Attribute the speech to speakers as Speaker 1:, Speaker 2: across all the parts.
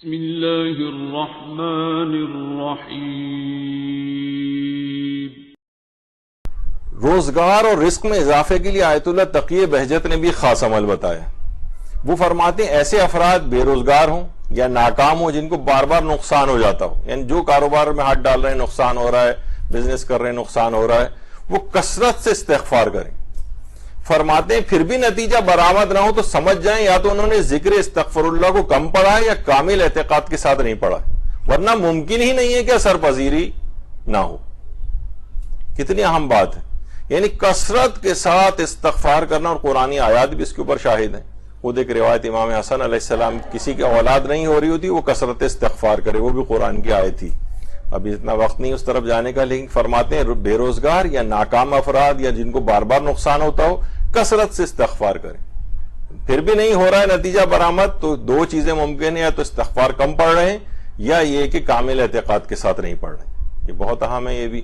Speaker 1: بسم اللہ الرحمن الرحیم۔
Speaker 2: روزگار اور رزق میں اضافے کے لیے آیت اللہ تقی بہجت نے بھی خاص عمل بتایا۔ وہ فرماتے ہیں ایسے افراد بے روزگار ہوں یا ناکام ہوں جن کو بار بار نقصان ہو جاتا ہو، یعنی جو کاروبار میں ہاتھ ڈال رہے ہیں نقصان ہو رہا ہے، بزنس کر رہے ہیں نقصان ہو رہا ہے، وہ کثرت سے استغفار کریں۔ فرماتے ہیں پھر بھی نتیجہ برآمد نہ ہو تو سمجھ جائیں یا تو انہوں نے ذکر استغفر اللہ کو کم پڑھا ہے یا کامل اعتقاد کے ساتھ نہیں پڑھا، ورنہ ممکن ہی نہیں ہے کہ اثر پذیری نہ ہو۔ کتنی اہم بات ہے، یعنی کثرت کے ساتھ استغفار کرنا، اور قرآنی آیات بھی اس کے اوپر شاہد ہیں۔ خود ایک روایت امام حسن علیہ السلام، کسی کی اولاد نہیں ہو رہی ہوتی وہ کثرت استغفار کرے، وہ بھی قرآن کی آیت تھی۔ ابھی اتنا وقت نہیں اس طرف جانے کا، لیکن فرماتے ہیں بے روزگار یا ناکام افراد یا جن کو بار بار نقصان ہوتا ہو کثرت سے استغفار کریں۔ پھر بھی نہیں ہو رہا ہے نتیجہ برآمد تو دو چیزیں ممکن ہیں، یا تو استغفار کم پڑھ رہے ہیں یا یہ کہ کامل اعتقاد کے ساتھ نہیں پڑھ رہے ہیں۔ یہ بہت اہم ہے یہ بھی۔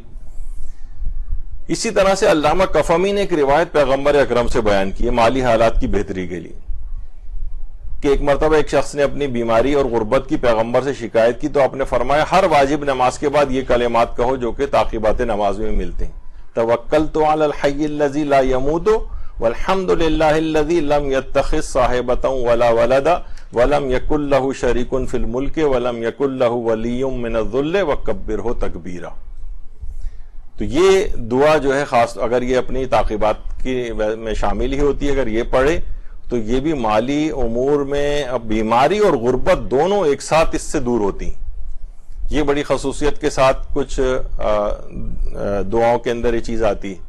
Speaker 2: اسی طرح سے علامہ کفمی نے ایک روایت پیغمبر اکرم سے بیان کی ہے مالی حالات کی بہتری کے لیے، کہ ایک مرتبہ ایک شخص نے اپنی بیماری اور غربت کی پیغمبر سے شکایت کی تو آپ نے فرمایا ہر واجب نماز کے بعد یہ کلمات کہو جو کہ تعقیبات نماز میں ملتے ہیں، توکلت علی الحی الذی لا یموت والحمد للہ الذی لم یتخذ صاحبۃ ولا ولدا ولم یکن لہ شریک فی الملک ولم یکن لہ ولی من الذل وکبرہ تکبیرا۔ تو یہ دعا جو ہے خاص اگر یہ اپنی تعقیبات کی میں شامل ہی ہوتی ہے، اگر یہ پڑھے تو یہ بھی مالی امور میں اب بیماری اور غربت دونوں ایک ساتھ اس سے دور ہوتی ہیں۔ یہ بڑی خصوصیت کے ساتھ کچھ دعاؤں کے اندر یہ چیز آتی ہے۔